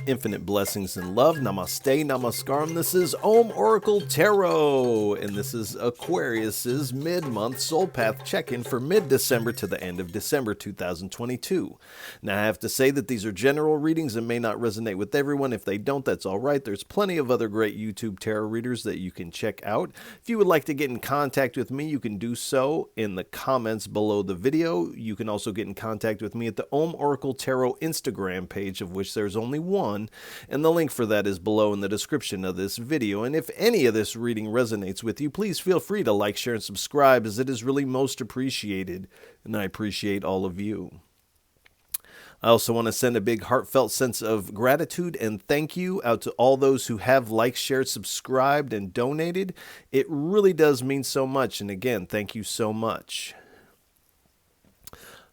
Infinite blessings and love. Namaste, namaskaram. This is Om Oracle Tarot, and this is Aquarius's mid-month soul path check-in for mid-December to the end of December 2022. Now, I have to say that these are general readings and may not resonate with everyone. If they don't, that's all right. There's plenty of other great YouTube tarot readers that you can check out. If you would like to get in contact with me, you can do so in the comments below the video. You can also get in contact with me at the Om Oracle Tarot Instagram page, of which there's only one, and the link for that is below in the description of this video. And if any of this reading resonates with you, please feel free to like, share, and subscribe, as it is really most appreciated, and I appreciate all of you. I also want to send a big heartfelt sense of gratitude and thank you out to all those who have liked, shared, subscribed, and donated. It really does mean so much, and again, thank you so much.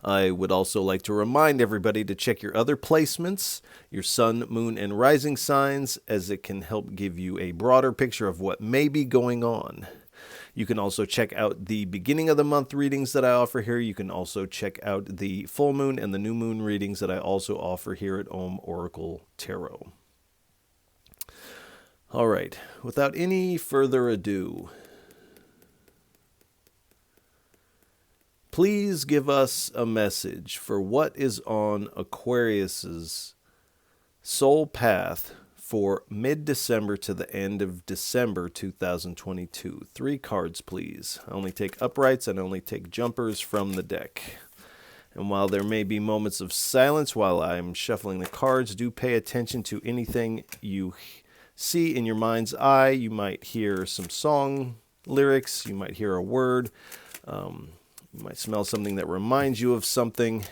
I would also like to remind everybody to check your other placements, your sun, moon, and rising signs, as it can help give you a broader picture of what may be going on. You can also check out the beginning of the month readings that I offer here. You can also check out the full moon and the new moon readings that I also offer here at Om Oracle Tarot. All right, without any further ado, please give us a message for what is on Aquarius's soul path for mid-December to the end of December 2022. 3 cards, please. I only take uprights and I only take jumpers from the deck. And while there may be moments of silence while I'm shuffling the cards, do pay attention to anything you see in your mind's eye. You might hear some song lyrics. You might hear a word. You might smell something that reminds you of something,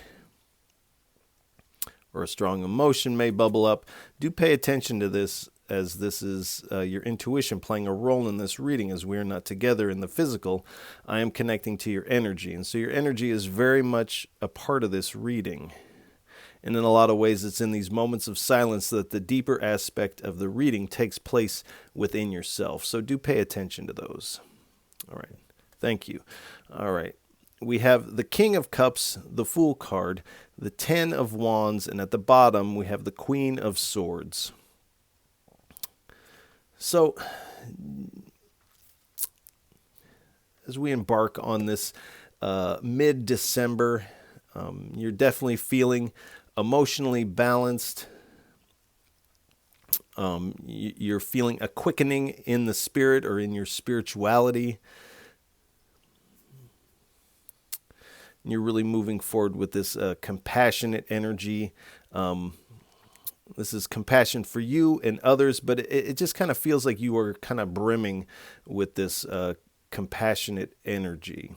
or a strong emotion may bubble up. Do pay attention to this, as this is your intuition playing a role in this reading. As we are not together in the physical, I am connecting to your energy. And so your energy is very much a part of this reading. And in a lot of ways, it's in these moments of silence that the deeper aspect of the reading takes place within yourself. So do pay attention to those. All right. Thank you. All right. We have the King of Cups, the Fool card, the 10 of Wands, and at the bottom we have the Queen of Swords. So, as we embark on this mid-December, you're definitely feeling emotionally balanced. You're feeling a quickening in the spirit or in your spirituality. You're really moving forward with this compassionate energy. This is compassion for you and others, but it just kind of feels like you are kind of brimming with this compassionate energy.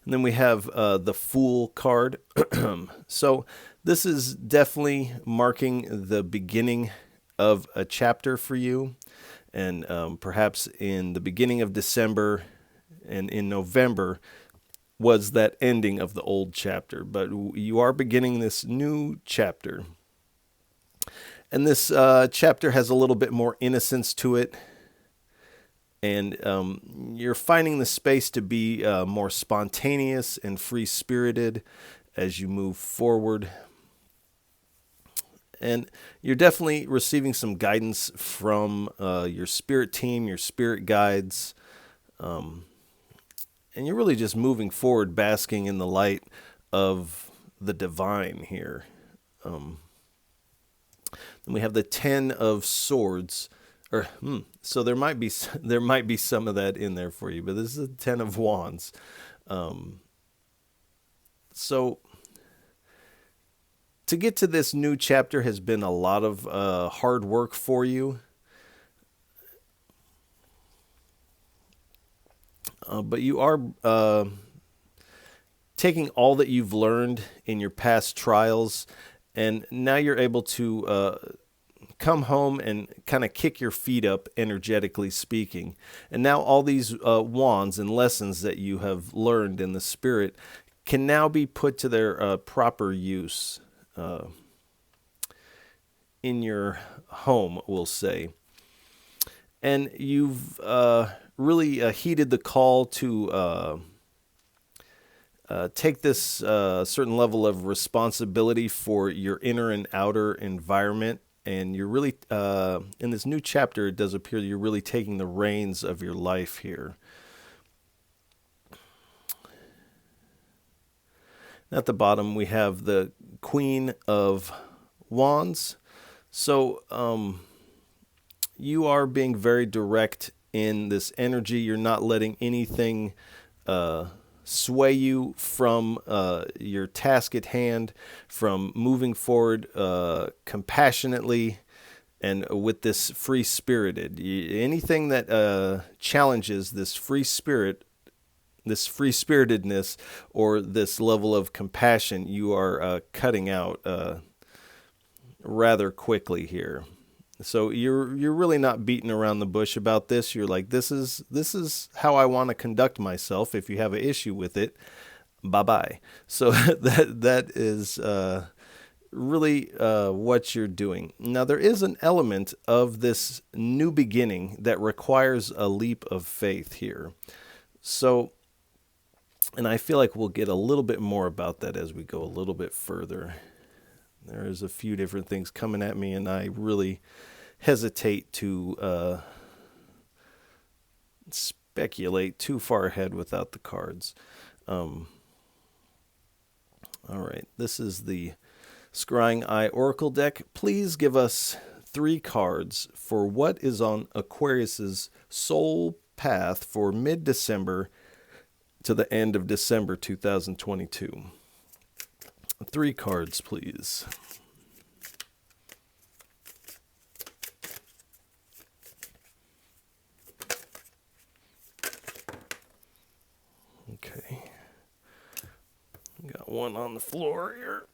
And then we have the Fool card. So this is definitely marking the beginning of a chapter for you. And perhaps in the beginning of December and in November was that ending of the old chapter. But you are beginning this new chapter. And this chapter has a little bit more innocence to it. And you're finding the space to be more spontaneous and free-spirited as you move forward. And you're definitely receiving some guidance from your spirit team, your spirit guides. And you're really just moving forward, basking in the light of the divine here. Then we have the 10 of Swords. So there might be some of that in there for you, but this is the 10 of Wands. So to get to this new chapter has been a lot of hard work for you. But you are taking all that you've learned in your past trials, and now you're able to come home and kind of kick your feet up, energetically speaking. And now all these wands and lessons that you have learned in the spirit can now be put to their proper use. In your home, we'll say. And you've really heeded the call to take this certain level of responsibility for your inner and outer environment. And you're really, in this new chapter, it does appear that you're really taking the reins of your life here. At the bottom, we have the Queen of Wands. So you are being very direct in this energy. You're not letting anything sway you from your task at hand, from moving forward compassionately and with this free-spirited. Anything that challenges this free spirit, this free-spiritedness, or this level of compassion, you are cutting out rather quickly here. So you're really not beating around the bush about this. You're like, this is how I want to conduct myself. If you have an issue with it, bye-bye. So that is really what you're doing. Now, there is an element of this new beginning that requires a leap of faith here. So, and I feel like we'll get a little bit more about that as we go a little bit further. There's a few different things coming at me, and I really hesitate to speculate too far ahead without the cards. All right, this is the Scrying Eye Oracle deck. Please give us 3 cards for what is on Aquarius's soul path for mid-December to the end of December 2022. 3 cards, please. Okay. Got one on the floor here.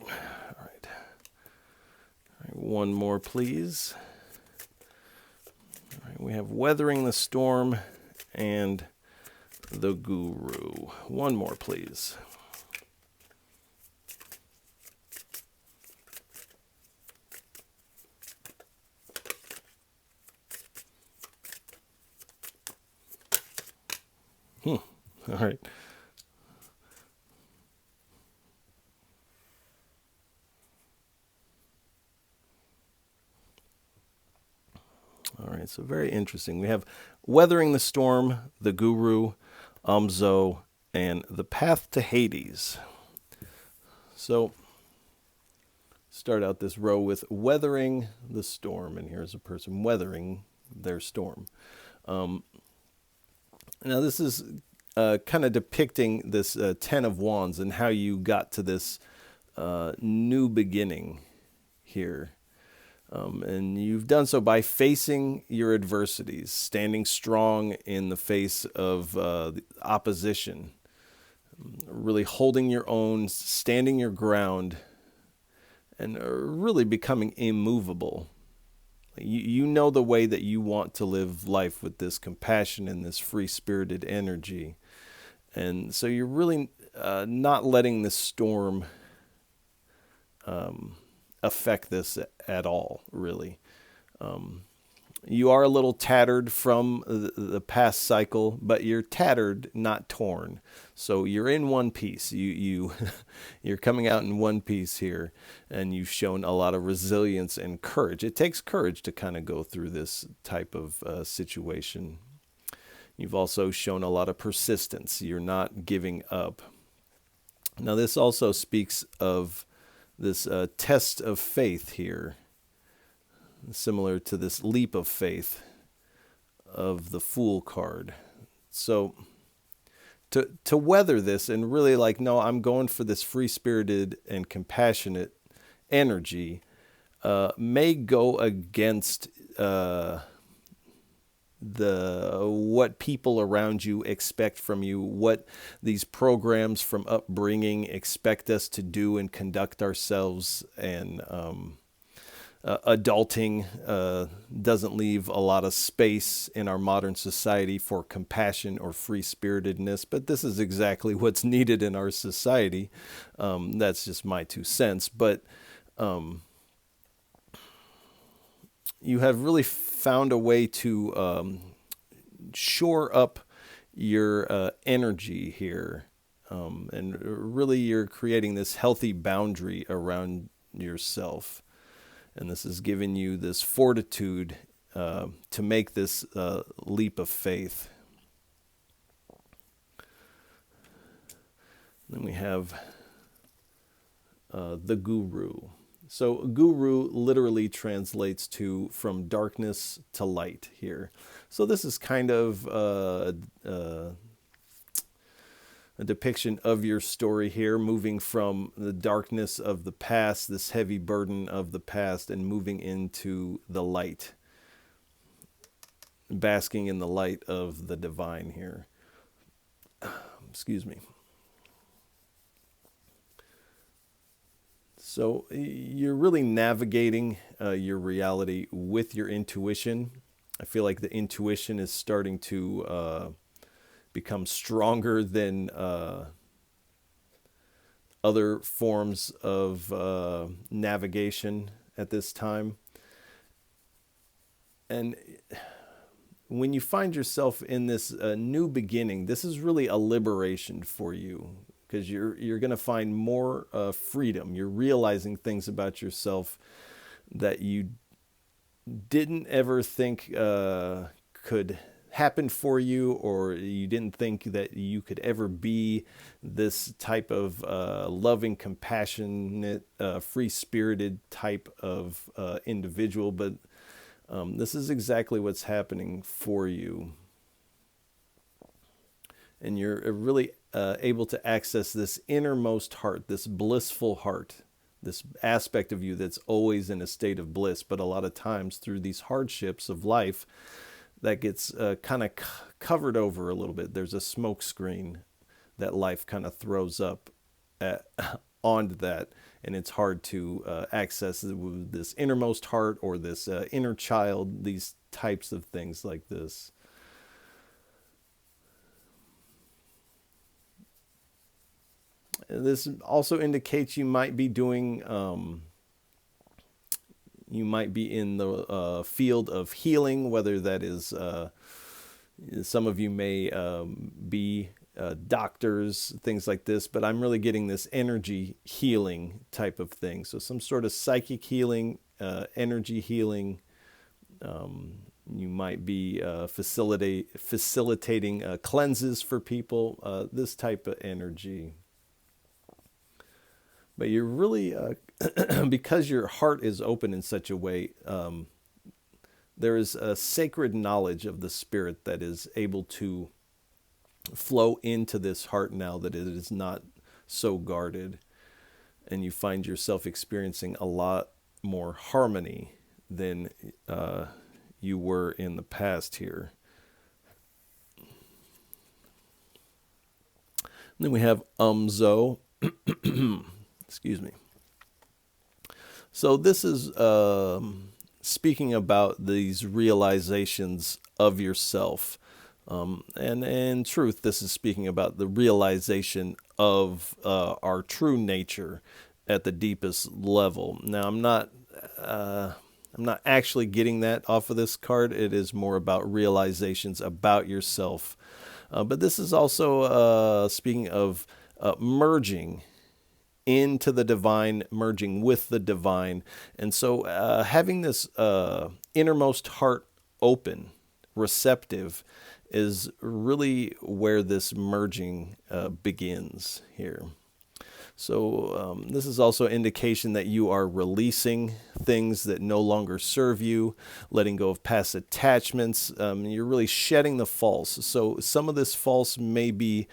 All right. All right, one more, please. All right, we have Weathering the Storm and the Guru. One more, please. All right. All right, so very interesting. We have Weathering the Storm, the Guru, Umzo, and the Path to Hades. So, start out this row with Weathering the Storm, and here's a person weathering their storm. Now, this is kind of depicting this 10 of Wands and how you got to this new beginning here. And you've done so by facing your adversities, standing strong in the face of the opposition, really holding your own, standing your ground, and really becoming immovable. You know the way that you want to live life with this compassion and this free-spirited energy. And so you're really not letting the storm affect this at all, really. You are a little tattered from the past cycle, but you're tattered, not torn. So you're in one piece. You're coming out in one piece here, and you've shown a lot of resilience and courage. It takes courage to kind of go through this type of situation. You've also shown a lot of persistence. You're not giving up. Now, this also speaks of this test of faith here, similar to this leap of faith of the Fool card. So to weather this and really like, no, I'm going for this free-spirited and compassionate energy, may go against what people around you expect from you, what these programs from upbringing expect us to do and conduct ourselves, and adulting doesn't leave a lot of space in our modern society for compassion or free-spiritedness, but this is exactly what's needed in our society. That's just my 2 cents, but you have really found a way to shore up your energy here And really you're creating this healthy boundary around yourself. And this is giving you this fortitude to make this leap of faith. Then we have the guru. So guru literally translates to from darkness to light here. So this is kind of a depiction of your story here, moving from the darkness of the past, this heavy burden of the past, and moving into the light, basking in the light of the divine here. Excuse me. So you're really navigating your reality with your intuition. I feel like the intuition is starting to become stronger than other forms of navigation at this time. And when you find yourself in this new beginning, this is really a liberation for you, because you're going to find more freedom. You're realizing things about yourself that you didn't ever think could happen for you, or you didn't think that you could ever be this type of loving, compassionate, free-spirited type of individual. But this is exactly what's happening for you. And you're really able to access this innermost heart, this blissful heart, this aspect of you that's always in a state of bliss. But a lot of times through these hardships of life, that gets kind of covered over a little bit. There's a smoke screen that life kind of throws up onto that, and it's hard to access this innermost heart or this inner child, these types of things like this. This also indicates you might be doing, you might be in the field of healing, whether that is, some of you may be doctors, things like this, but I'm really getting this energy healing type of thing. So some sort of psychic healing, energy healing. You might be facilitating cleanses for people, this type of energy. But you're really, because your heart is open in such a way, there is a sacred knowledge of the Spirit that is able to flow into this heart now that it is not so guarded. And you find yourself experiencing a lot more harmony than you were in the past here. And then we have Zo. Excuse me. So this is speaking about these realizations of yourself. And in truth, this is speaking about the realization of our true nature at the deepest level. Now, I'm not actually getting that off of this card. It is more about realizations about yourself. But this is also speaking of merging into the divine, merging with the divine. And so having this innermost heart open, receptive, is really where this merging begins here. So this is also indication that you are releasing things that no longer serve you, letting go of past attachments. You're really shedding the false. So some of this false may be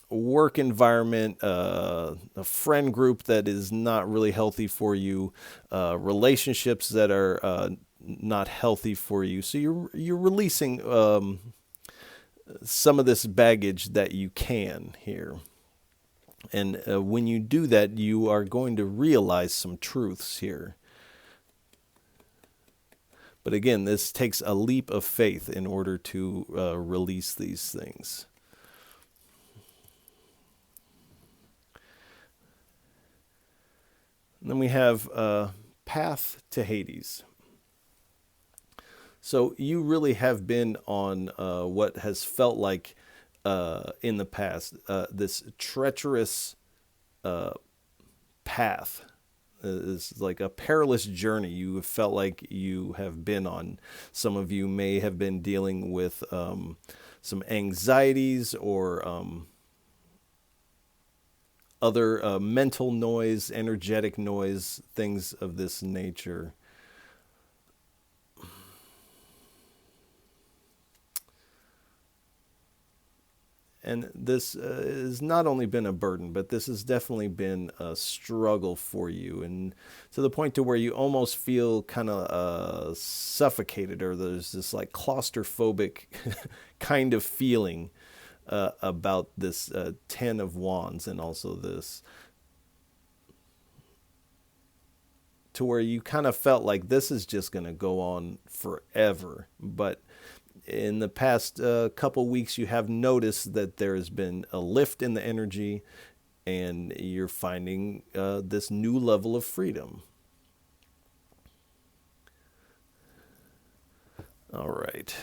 work environment, a friend group that is not really healthy for you, relationships that are not healthy for you. So you're releasing some of this baggage that you can here. And when you do that, you are going to realize some truths here. But again, this takes a leap of faith in order to release these things. And then we have Path to Hades. So you really have been on what has felt like in the past, this treacherous path is like a perilous journey you have felt like you have been on. Some of you may have been dealing with some anxieties or other mental noise, energetic noise, things of this nature. And this has not only been a burden, but this has definitely been a struggle for you, and to the point to where you almost feel kind of suffocated, or there's this like claustrophobic kind of feeling about this Ten of Wands, and also this, to where you kind of felt like this is just going to go on forever. But in the past couple weeks, you have noticed that there has been a lift in the energy, and you're finding this new level of freedom. All right.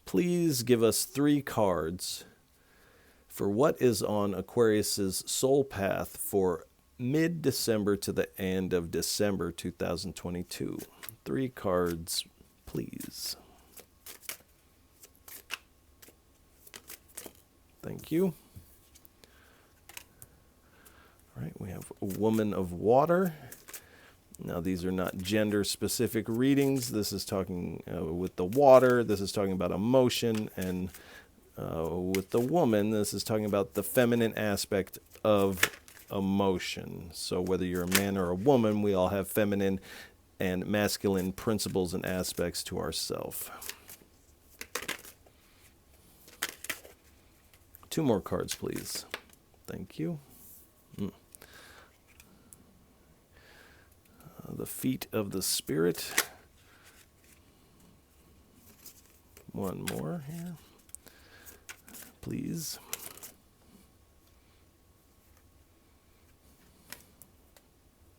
Please give us 3 cards for what is on Aquarius's soul path for mid-December to the end of December 2022. 3 cards, please. Thank you. All right, we have a Woman of Water. Now, these are not gender-specific readings. This is talking with the water. This is talking about emotion. And with the woman, this is talking about the feminine aspect of emotion. So whether you're a man or a woman, we all have feminine and masculine principles and aspects to ourself. 2 more cards, please. Thank you. The Feet of the Spirit. 1 more here, please.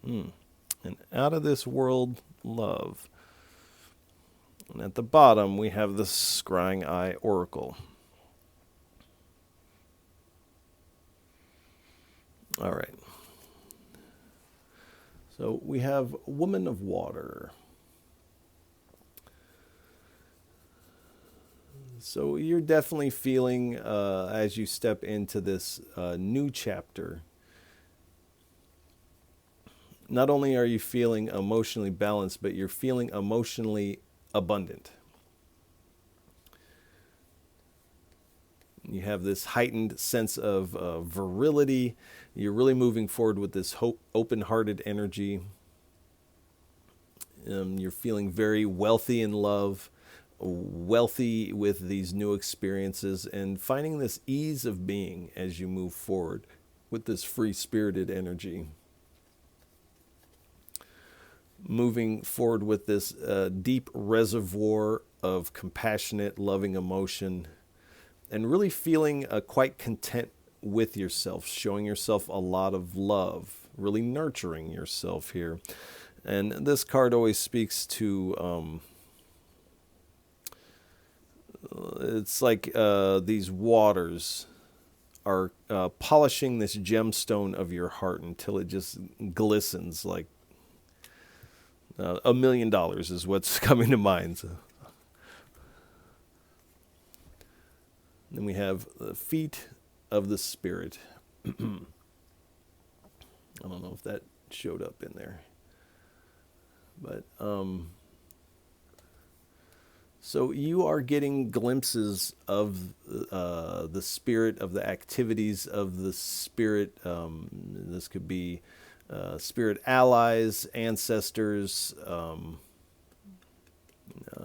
And Out of This World Love. And at the bottom, we have the Scrying Eye Oracle. All right. So we have Woman of Water. So you're definitely feeling, as you step into this new chapter, not only are you feeling emotionally balanced, but you're feeling emotionally abundant. You have this heightened sense of virility. You're really moving forward with this open-hearted energy. You're feeling very wealthy in love, wealthy with these new experiences, and finding this ease of being as you move forward with this free-spirited energy. Moving forward with this deep reservoir of compassionate, loving emotion, and really feeling quite content with yourself, showing yourself a lot of love, really nurturing yourself here. And this card always speaks to, it's like these waters are polishing this gemstone of your heart until it just glistens like $1 million is what's coming to mind. So. Then we have the Feet of the Spirit. I don't know if that showed up in there. But, so you are getting glimpses of the spirit, of the activities of the spirit. This could be spirit allies, ancestors.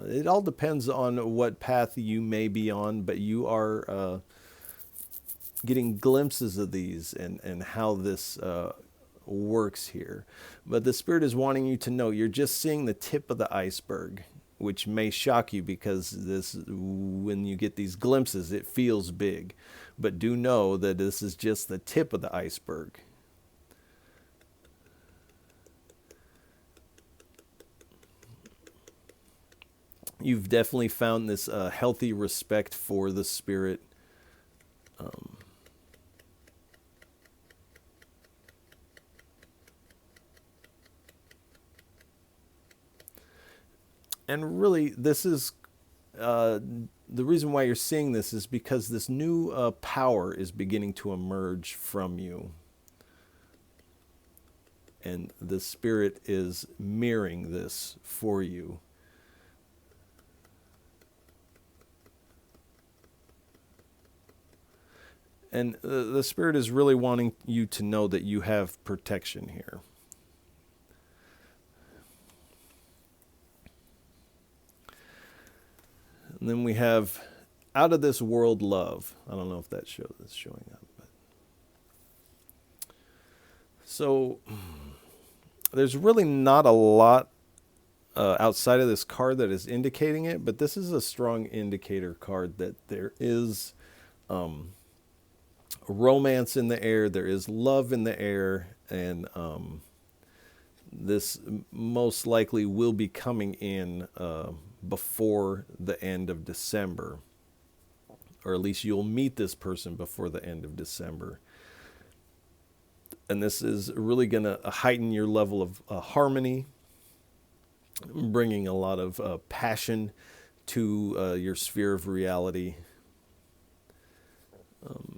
It all depends on what path you may be on, but you are getting glimpses of these and how this works here. But the Spirit is wanting you to know you're just seeing the tip of the iceberg, which may shock you because when you get these glimpses, it feels big. But do know that this is just the tip of the iceberg. You've definitely found this healthy respect for the Spirit, And really, this is the reason why you're seeing this is because this new power is beginning to emerge from you. And the Spirit is mirroring this for you. And the Spirit is really wanting you to know that you have protection here. And then we have out of this world love. I don't know if that is showing up. But. So there's really not a lot outside of this card that is indicating it, but this is a strong indicator card that there is romance in the air, there is love in the air, and this most likely will be coming in before the end of December, or at least you'll meet this person before the end of December. And this is really going to heighten your level of harmony, bringing a lot of passion to your sphere of reality.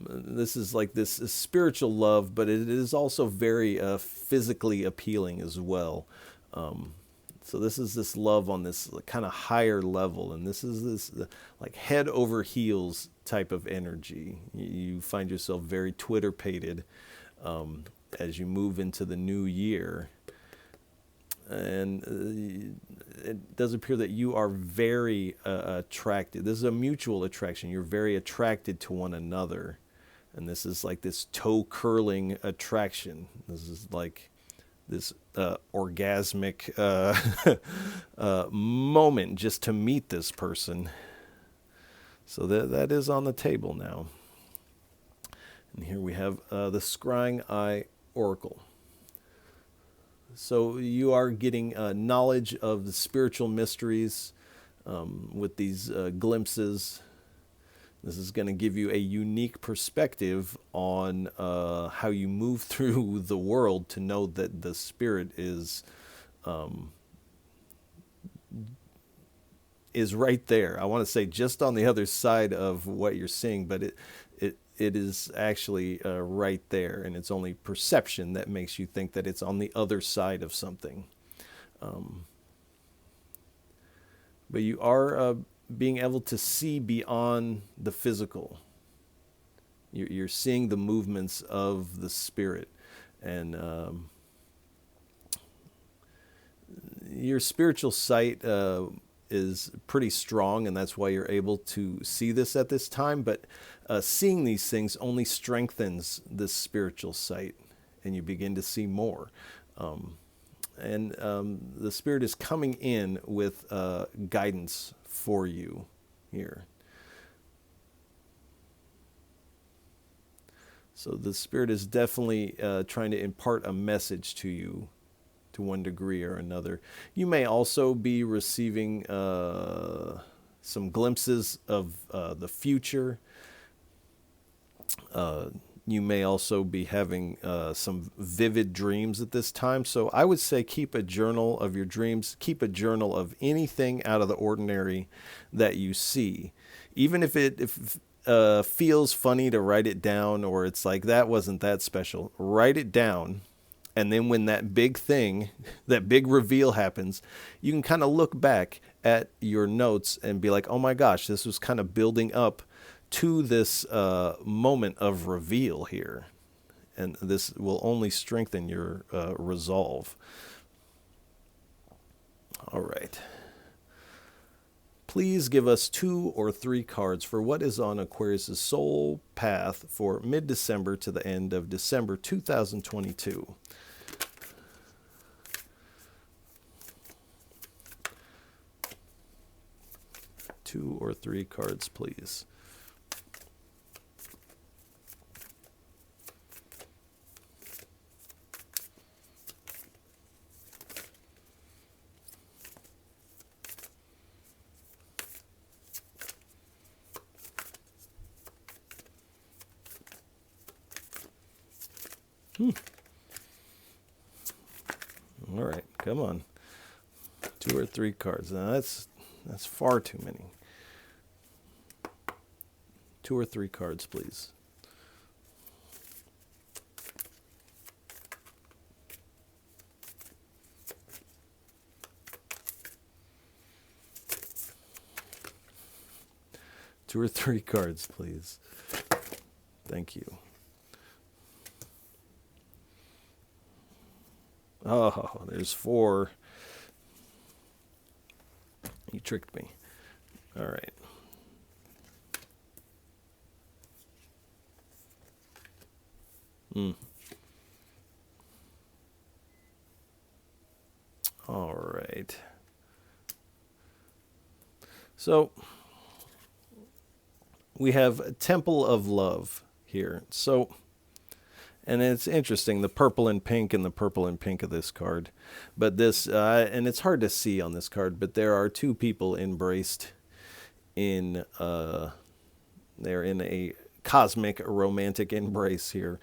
This is like this spiritual love, but it is also very physically appealing as well. So this is this love on this kind of higher level, and this is this like head over heels type of energy. You find yourself very Twitter-pated as you move into the new year. And it does appear that you are very attracted. This is a mutual attraction. You're very attracted to one another. And this is like this toe-curling attraction. This is like this orgasmic moment just to meet this person. So that is on the table now. And here we have the Scrying Eye Oracle. So you are getting knowledge of the spiritual mysteries with these glimpses. This is going to give you a unique perspective on how you move through the world to know that the Spirit is right there. I want to say just on the other side of what you're seeing, but it is actually right there, and it's only perception that makes you think that it's on the other side of something. But you are being able to see beyond the physical. You're seeing the movements of the Spirit, and your spiritual sight is pretty strong, and that's why you're able to see this at this time. But seeing these things only strengthens this spiritual sight, and you begin to see more. And the Spirit is coming in with guidance for you here. So the Spirit is definitely trying to impart a message to you to one degree or another. You may also be receiving some glimpses of the future. You may also be having some vivid dreams at this time. So I would say keep a journal of your dreams. Keep a journal of anything out of the ordinary that you see. Even if it feels funny to write it down, or it's like, that wasn't that special, write it down. And then when that big thing, that big reveal happens, you can kind of look back at your notes and be like, oh my gosh, this was kind of building up to this moment of reveal here. And this will only strengthen your resolve. All right. Please give us 2 or 3 cards for what is on Aquarius' soul path for mid-December to the end of December 2022. Two or three cards, please. All right, come on. 2 or 3 cards. Now that's far too many. 2 or 3 cards, please. Two or 3 cards, please. Thank you. Oh, there's 4. You tricked me. All right. All right. So we have a Temple of Love here. So, and it's interesting, the purple and pink and the purple and pink of this card. But this, and it's hard to see on this card, but there are 2 people embraced in, they're in a cosmic romantic embrace here.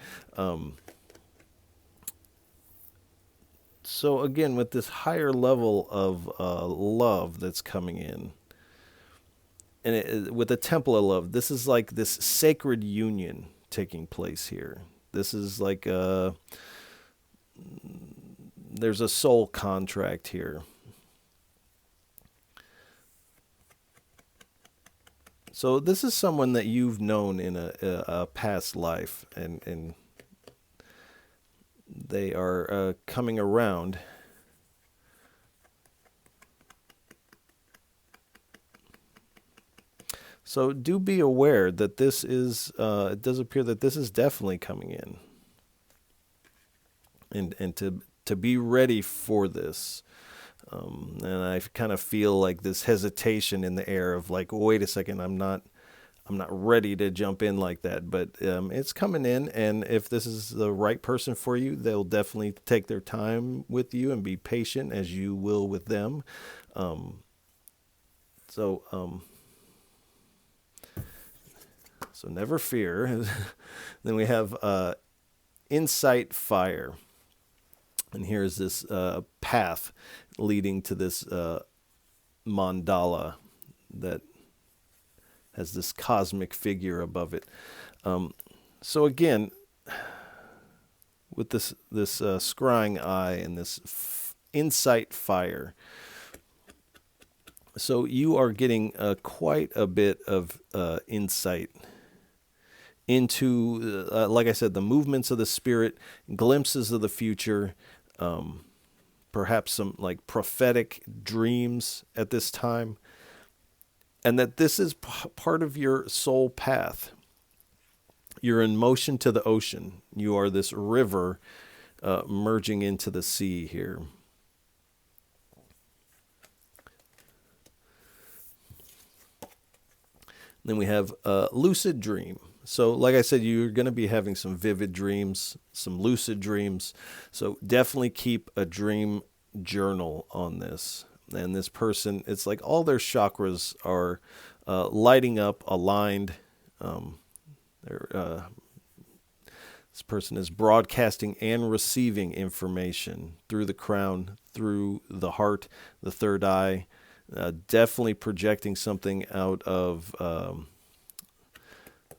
So again, with this higher level of love that's coming in, and with the Temple of Love, this is like this sacred union taking place here. This is like there's a soul contract here. So this is someone that you've known in a past life, and they are coming around. So do be aware that this is, it does appear that this is definitely coming in. And to be ready for this. And I kind of feel like this hesitation in the air of like, wait a second, I'm not ready to jump in like that. But it's coming in, and if this is the right person for you, they'll definitely take their time with you and be patient as you will with them. So never fear. Then we have Insight Fire. And here's this path leading to this mandala that has this cosmic figure above it. So again, with this scrying eye and this insight fire, so you are getting quite a bit of insight into, like I said, the movements of the spirit, glimpses of the future, perhaps some like prophetic dreams at this time, and that this is part of your soul path. You're in motion to the ocean. You are this river merging into the sea here. Then we have lucid dream. So like I said, you're going to be having some vivid dreams, some lucid dreams. So definitely keep a dream journal on this. And this person, it's like all their chakras are lighting up, aligned. This person is broadcasting and receiving information through the crown, through the heart, the third eye. Definitely projecting something out of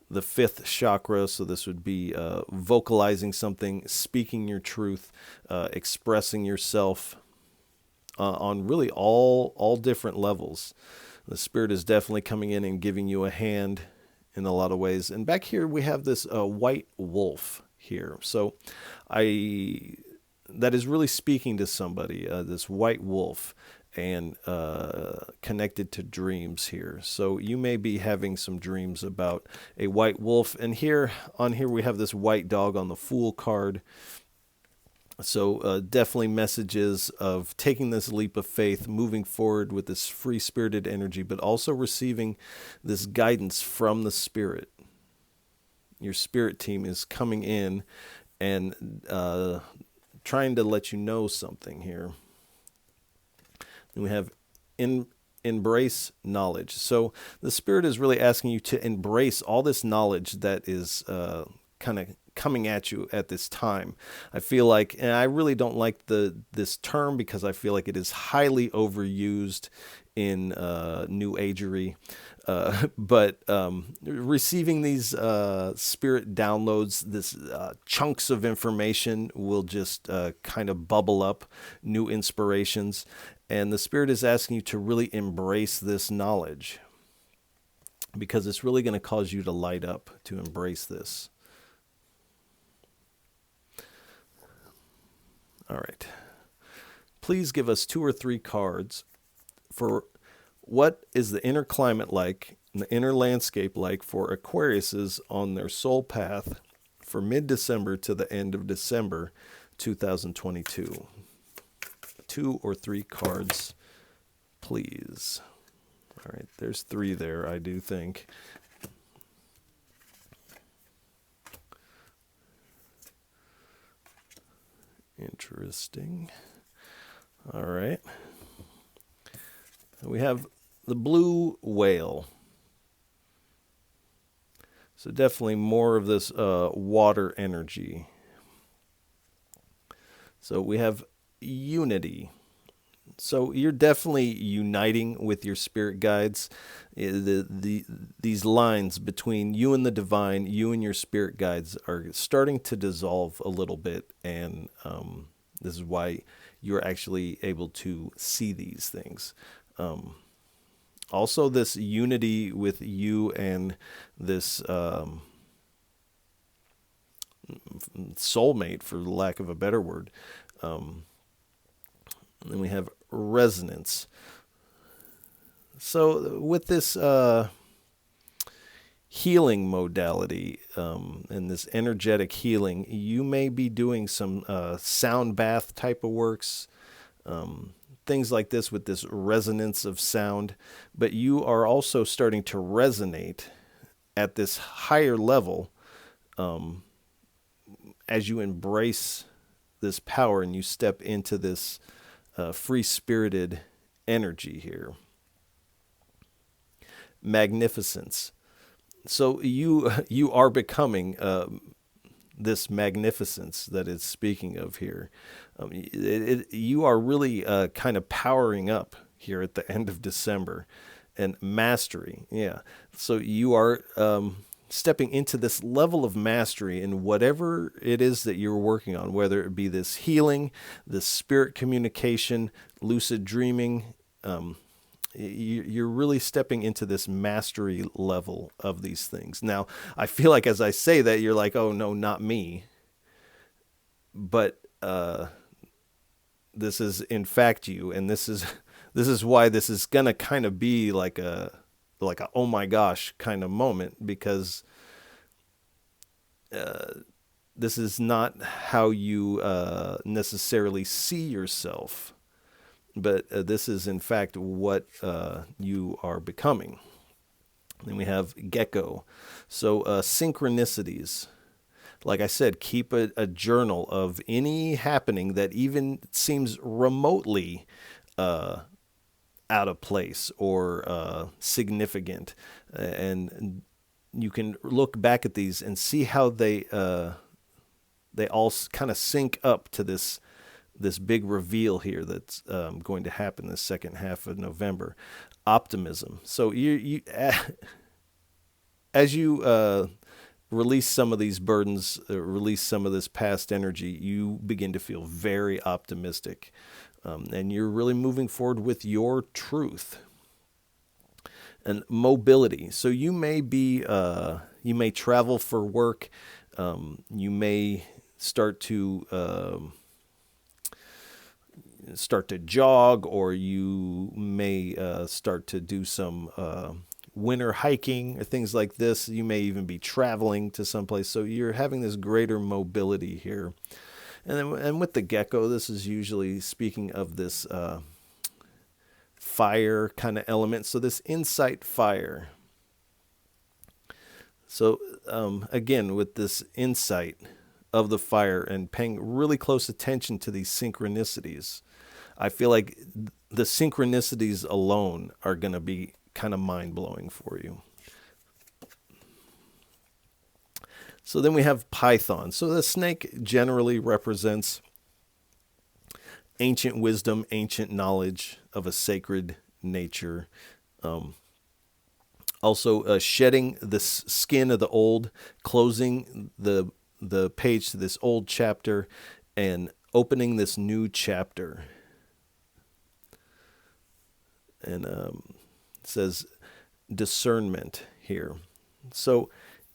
the 5th chakra. So this would be vocalizing something, speaking your truth, expressing yourself on really all different levels. The spirit is definitely coming in and giving you a hand in a lot of ways. And back here we have this white wolf here. So that is really speaking to somebody, this white wolf, and connected to dreams here. So you may be having some dreams about a white wolf. And here we have this white dog on the Fool card. So definitely messages of taking this leap of faith, moving forward with this free-spirited energy, but also receiving this guidance from the spirit. Your spirit team is coming in and trying to let you know something here. And we have embrace knowledge. So the spirit is really asking you to embrace all this knowledge that is kind of coming at you at this time. I feel like, and I really don't like this term because I feel like it is highly overused in New Agery. But receiving these spirit downloads, this chunks of information will just kind of bubble up new inspirations. And the Spirit is asking you to really embrace this knowledge because it's really going to cause you to light up, to embrace this. All right. Please give us 2 or 3 cards for what is the inner climate like, and the inner landscape like for Aquariuses on their soul path for mid-December to the end of December 2022. 2 or 3 cards, please. All right, there's 3 there, I do think. Interesting. All right. We have the blue whale. So definitely more of this water energy. So we have unity. So you're definitely uniting with your spirit guides. These lines between you and the divine, you and your spirit guides are starting to dissolve a little bit. And this is why you're actually able to see these things. Also, this unity with you and this soulmate, for lack of a better word. And then we have resonance. So with this healing modality and this energetic healing, you may be doing some sound bath type of works, things like this with this resonance of sound, but you are also starting to resonate at this higher level as you embrace this power and you step into this free-spirited energy here. Magnificence. So you are becoming this magnificence that it's speaking of here. You are really kind of powering up here at the end of December. And mastery, yeah. So you are stepping into this level of mastery in whatever it is that you're working on, whether it be this healing, this spirit communication, lucid dreaming. You're really stepping into this mastery level of these things. Now, I feel like as I say that, you're like, oh, no, not me. But this is, in fact, you. And this is why this is going to kind of be like a oh my gosh kind of moment, because this is not how you necessarily see yourself, but this is in fact what you are becoming. Then we have gecko. So synchronicities. Like I said, keep a journal of any happening that even seems remotely out of place or significant, and you can look back at these and see how they all kind of sync up to this big reveal here that's going to happen the second half of November. Optimism. So you as you release some of these burdens, release some of this past energy, you begin to feel very optimistic. And you're really moving forward with your truth. And mobility. So you may you may travel for work. You may start to jog, or you may start to do some winter hiking or things like this. You may even be traveling to someplace. So you're having this greater mobility here. And with the gecko, this is usually speaking of this fire kind of element. So this insight fire. So again, with this insight of the fire and paying really close attention to these synchronicities, I feel like the synchronicities alone are going to be kind of mind-blowing for you. So then we have Python. So the snake generally represents ancient wisdom, ancient knowledge of a sacred nature. Also, shedding the skin of the old, closing the page to this old chapter, and opening this new chapter. And it says discernment here. So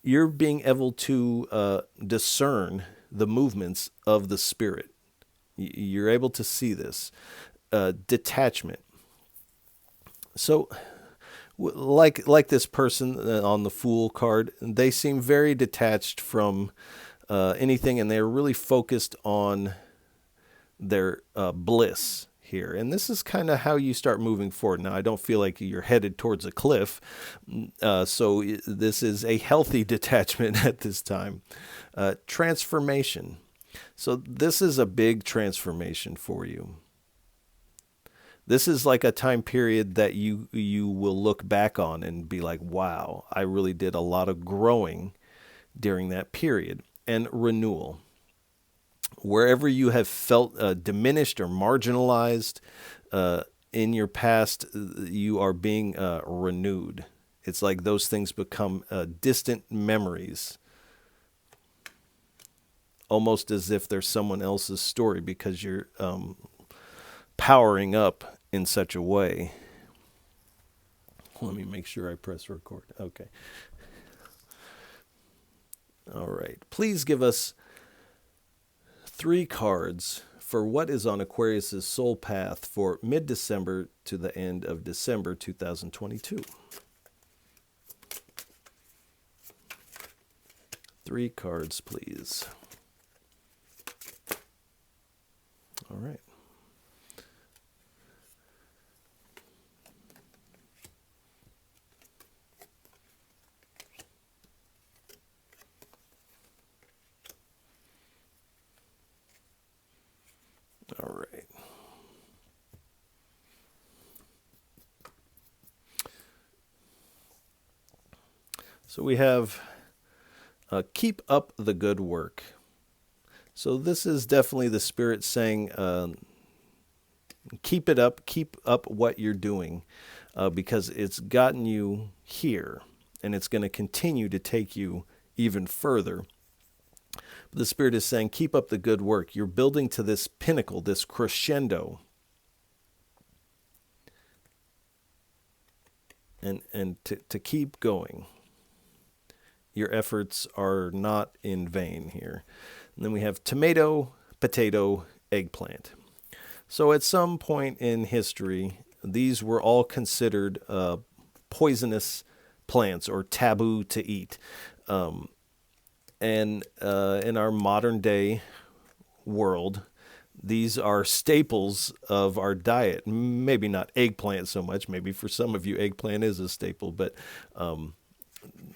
you're being able to discern the movements of the spirit. You're able to see this. Detachment. So like this person on the Fool card, they seem very detached from anything, and they're really focused on their bliss here. And this is kind of how you start moving forward. Now, I don't feel like you're headed towards a cliff, so this is a healthy detachment at this time. Transformation. So this is a big transformation for you. This is like a time period that you will look back on and be like, wow, I really did a lot of growing during that period. And renewal. Wherever you have felt diminished or marginalized in your past, you are being renewed. It's like those things become distant memories, almost as if they're someone else's story, because you're powering up in such a way. Let me make sure I press record. Okay. All right. Please give us 3 cards for what is on Aquarius's soul path for mid-December to the end of December 2022. 3 cards, please. All right. All right. So we have keep up the good work. So this is definitely the spirit saying, keep it up, keep up what you're doing, because it's gotten you here, and it's going to continue to take you even further. The Spirit is saying, keep up the good work. You're building to this pinnacle, this crescendo. And to keep going. Your efforts are not in vain here. And then we have tomato, potato, eggplant. So at some point in history, these were all considered poisonous plants or taboo to eat. And in our modern day world, these are staples of our diet. Maybe not eggplant so much. Maybe for some of you, eggplant is a staple. But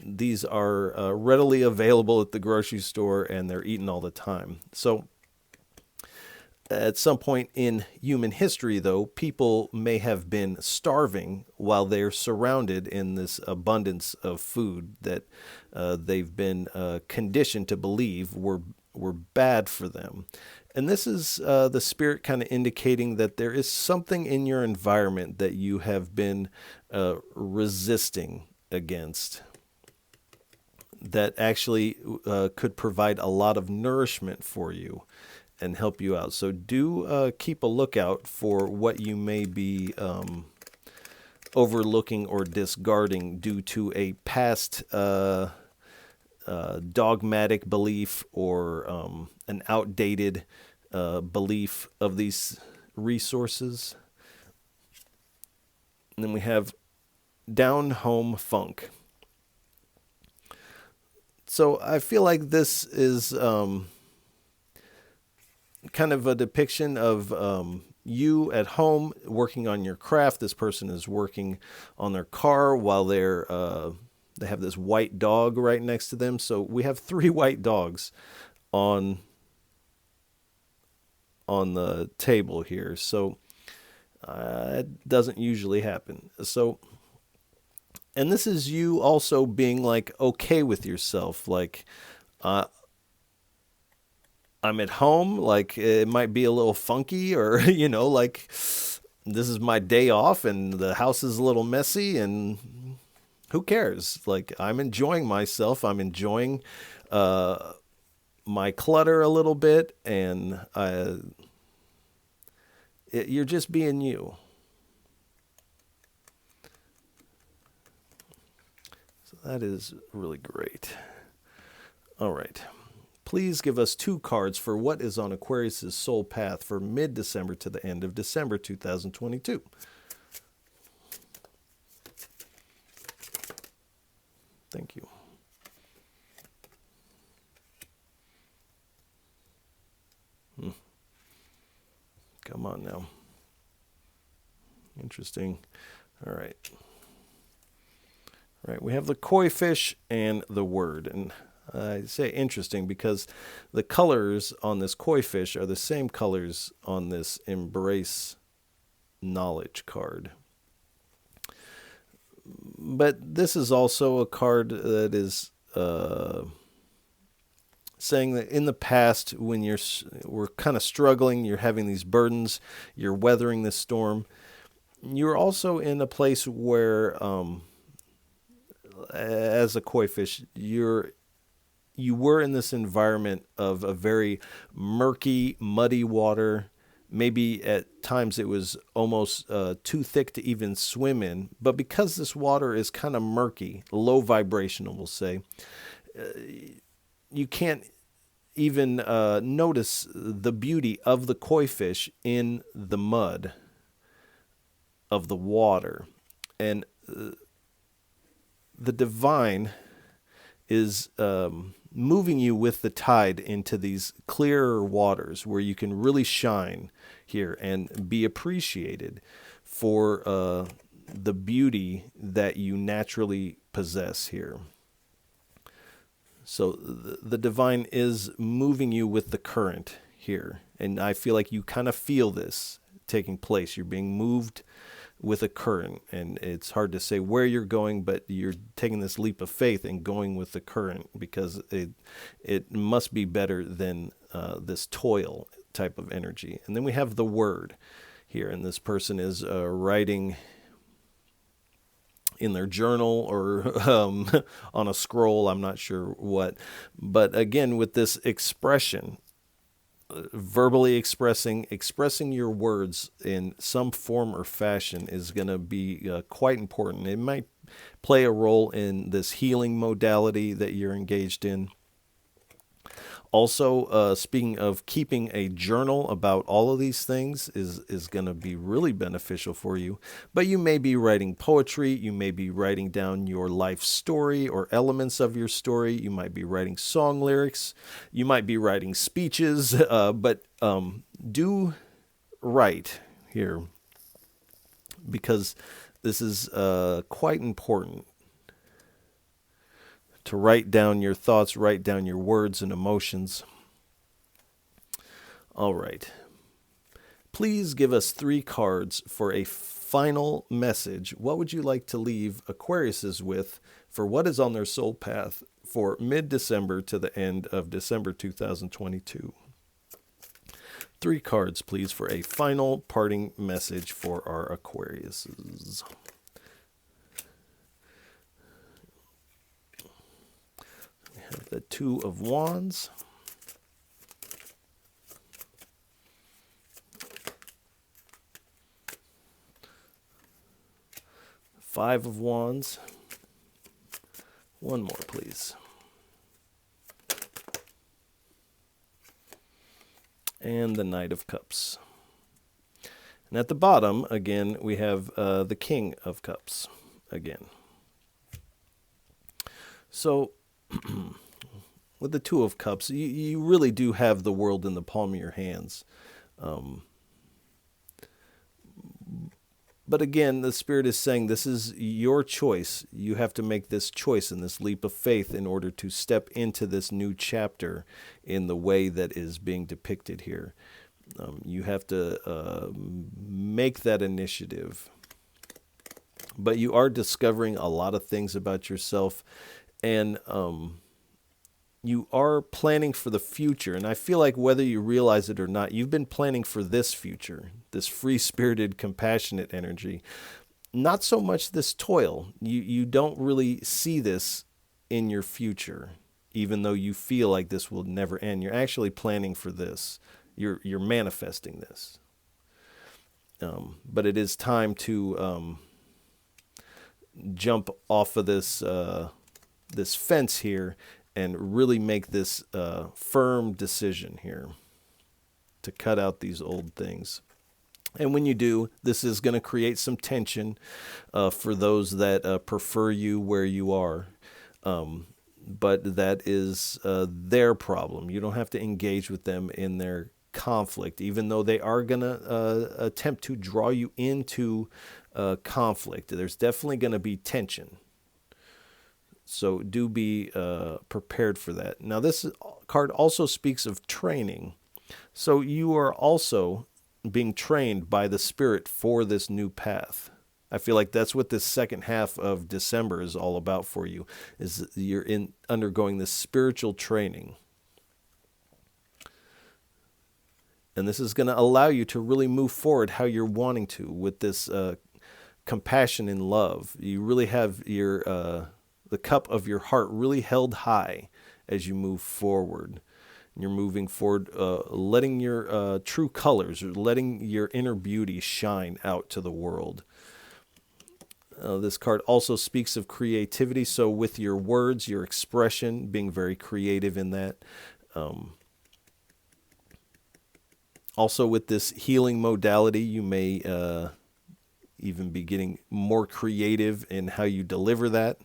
these are readily available at the grocery store, and they're eaten all the time. So at some point in human history, though, people may have been starving while they're surrounded in this abundance of food that they've been conditioned to believe were bad for them. And this is the Spirit kind of indicating that there is something in your environment that you have been resisting against that actually could provide a lot of nourishment for you and help you out. So do keep a lookout for what you may be overlooking or discarding due to a past dogmatic belief or an outdated belief of these resources. And then we have down home funk. So I feel like this is kind of a depiction of you at home working on your craft. This person is working on their car while they have this white dog right next to them. So we have 3 white dogs on the table here. So it doesn't usually happen. So, and this is you also being like okay with yourself, like Uh, I'm at home, like it might be a little funky, or, like this is my day off and the house is a little messy, and who cares? Like, I'm enjoying myself. I'm enjoying uh, my clutter a little bit, and you're just being you. So that is really great. All right. Please give us 2 cards for what is on Aquarius's soul path for mid-December to the end of December 2022. Thank you. Come on now. Interesting. All right. Right, we have the koi fish and the word. And I say interesting because the colors on this koi fish are the same colors on this embrace knowledge card. But this is also a card that is saying that in the past, when we're kind of struggling, you're having these burdens, you're weathering this storm, you're also in a place where, as a koi fish, you were in this environment of a very murky, muddy water. Maybe at times it was almost too thick to even swim in. But because this water is kind of murky, low vibrational, we'll say, you can't even notice the beauty of the koi fish in the mud of the water. And the divine is moving you with the tide into these clearer waters where you can really shine here and be appreciated for the beauty that you naturally possess here. So the divine is moving you with the current here. And I feel like you kind of feel this taking place. You're being moved with a current, and it's hard to say where you're going, but you're taking this leap of faith and going with the current because it must be better than this toil type of energy. And then we have the word here, and this person is writing in their journal or on a scroll, I'm not sure what. But again, with this expression, verbally expressing your words in some form or fashion is going to be quite important. It might play a role in this healing modality that you're engaged in. Also, speaking of keeping a journal about all of these things is going to be really beneficial for you. But you may be writing poetry. You may be writing down your life story or elements of your story. You might be writing song lyrics. You might be writing speeches. But do write here because this is quite important. To write down your thoughts, write down your words and emotions. All right. Please give us 3 cards for a final message. What would you like to leave Aquariuses with for what is on their soul path for mid-December to the end of December 2022? 3 cards, please, for a final parting message for our Aquariuses. Have the 2 of Wands. Five of Wands. One more, please. And the Knight of Cups. And at the bottom, again, we have the King of Cups again. So, with the 2 of Cups, you really do have the world in the palm of your hands. But again, the Spirit is saying this is your choice. You have to make this choice and this leap of faith in order to step into this new chapter in the way that is being depicted here. You have to make that initiative. But you are discovering a lot of things about yourself. And you are planning for the future. And I feel like whether you realize it or not, you've been planning for this future, this free-spirited, compassionate energy. Not so much this toil. You don't really see this in your future, even though you feel like this will never end. You're actually planning for this. You're manifesting this. But it is time to jump off of this this fence here and really make this firm decision here to cut out these old things. And when you do, this is going to create some tension for those that prefer you where you are. But that is their problem. You don't have to engage with them in their conflict, even though they are going to attempt to draw you into conflict. There's definitely going to be tension. So do be prepared for that. Now, this card also speaks of training. So you are also being trained by the Spirit for this new path. I feel like that's what this second half of December is all about for you, is you're undergoing this spiritual training. And this is going to allow you to really move forward how you're wanting to with this compassion and love. You really have your the cup of your heart really held high as you move forward. You're moving forward, letting your true colors, or letting your inner beauty shine out to the world. This card also speaks of creativity. So with your words, your expression, being very creative in that. Also with this healing modality, you may even be getting more creative in how you deliver that.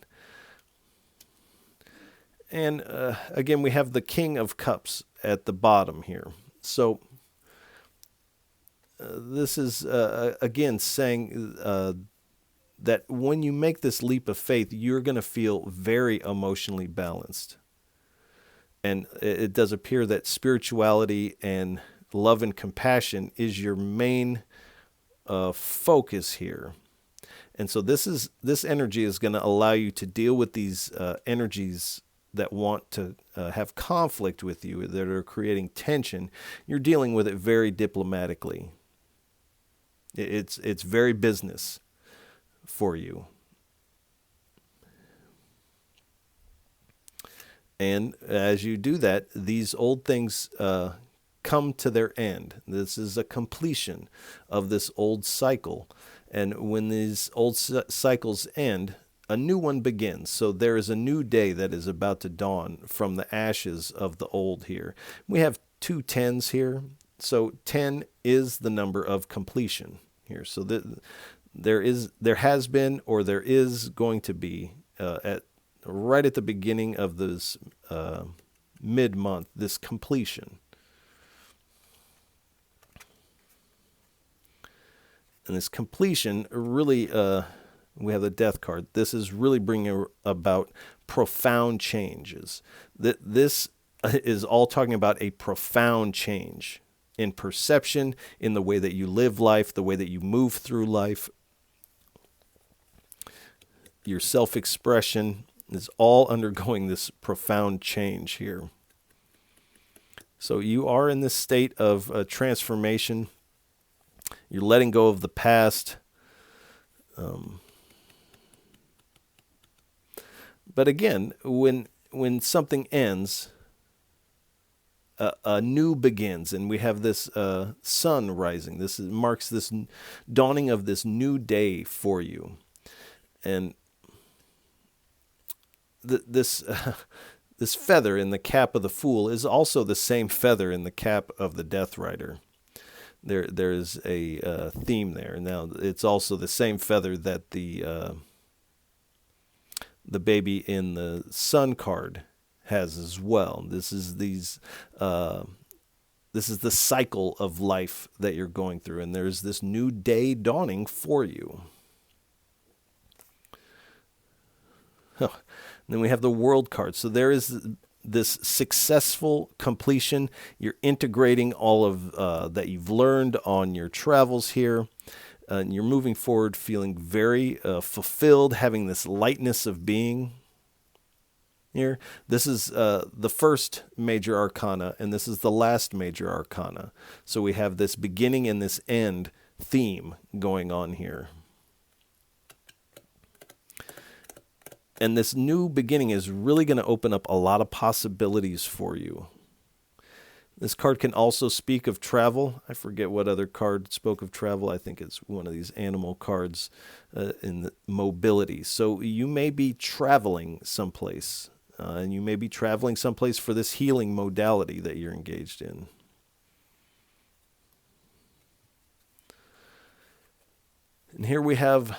And again, we have the King of Cups at the bottom here. So this is, again, saying that when you make this leap of faith, you're going to feel very emotionally balanced. And it does appear that spirituality and love and compassion is your main focus here. And so this energy is going to allow you to deal with these energies that want to have conflict with you, that are creating tension. You're dealing with it very diplomatically. It's very business for you. And as you do that, these old things come to their end. This is a completion of this old cycle. And when these old cycles end, a new one begins. So there is a new day that is about to dawn from the ashes of the old here. We have 2 10s here. So 10 is the number of completion here. So there has been, or there is going to be, right at the beginning of this mid-month, this completion. And this completion really, we have the Death card. This is really bringing about profound changes. This is all talking about a profound change in perception, in the way that you live life, the way that you move through life. Your self-expression is all undergoing this profound change here. So you are in this state of transformation. You're letting go of the past. But again, when something ends, a new begins, and we have this sun rising. This marks this dawning of this new day for you, and this feather in the cap of the Fool is also the same feather in the cap of the Death Rider. There's a theme there. Now it's also the same feather that the baby in the Sun card has as well. This is the cycle of life that you're going through, and there's this new day dawning for you. And then we have the World card. So there is this successful completion. You're integrating all of that you've learned on your travels here. And you're moving forward feeling very fulfilled, having this lightness of being. here. This is the first major arcana, and this is the last major arcana. So we have this beginning and this end theme going on here. And this new beginning is really going to open up a lot of possibilities for you. This card can also speak of travel. I forget what other card spoke of travel. I think it's one of these animal cards in the mobility. So you may be traveling someplace, and you may be traveling someplace for this healing modality that you're engaged in. And here we have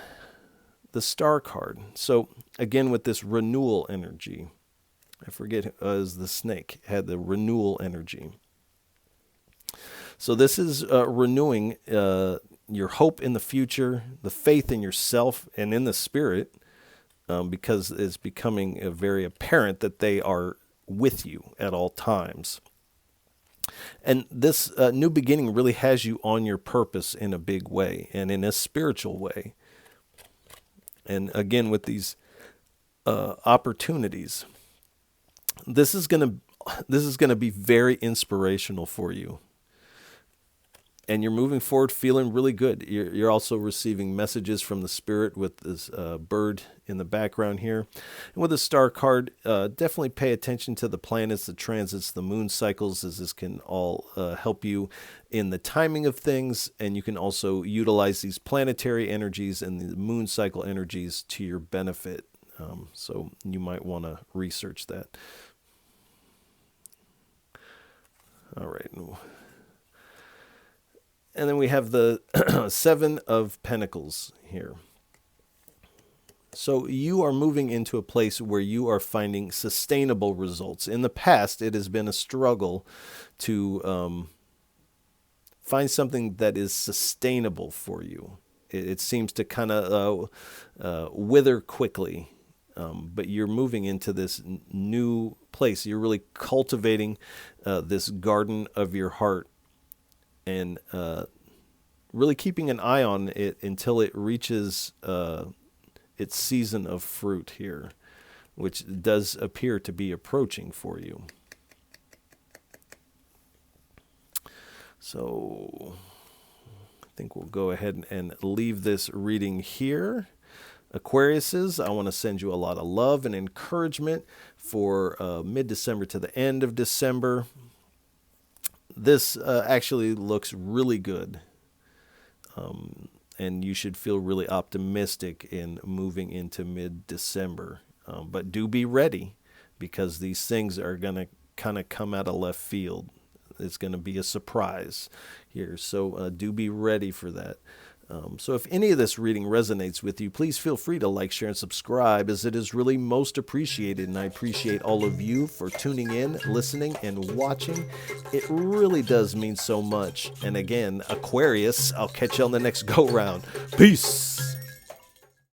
the Star card. So again, with this renewal energy, I forget, as the snake had the renewal energy. So this is renewing your hope in the future, the faith in yourself and in the spirit, because it's becoming very apparent that they are with you at all times. And this new beginning really has you on your purpose in a big way and in a spiritual way. And again, with these opportunities, this is going to be very inspirational for you. And you're moving forward feeling really good. You're also receiving messages from the spirit with this bird in the background here. And with the Star card, definitely pay attention to the planets, the transits, the moon cycles, as this can all help you in the timing of things. And you can also utilize these planetary energies and the moon cycle energies to your benefit. So you might want to research that. All right. And then we have the Seven of Pentacles here. So you are moving into a place where you are finding sustainable results. In the past, it has been a struggle to find something that is sustainable for you. It seems to kind of wither quickly, but you're moving into this new place. You're really cultivating this garden of your heart, and really keeping an eye on it until it reaches its season of fruit here, which does appear to be approaching for you. So I think we'll go ahead and leave this reading here. Aquariuses, I want to send you a lot of love and encouragement for mid-December to the end of December. This actually looks really good, and you should feel really optimistic in moving into mid-December. But do be ready, because these things are going to kind of come out of left field. It's going to be a surprise here, so do be ready for that. So if any of this reading resonates with you, please feel free to like, share, and subscribe, as it is really most appreciated. And I appreciate all of you for tuning in, listening, and watching. It really does mean so much. And again, Aquarius, I'll catch you on the next go-round. Peace!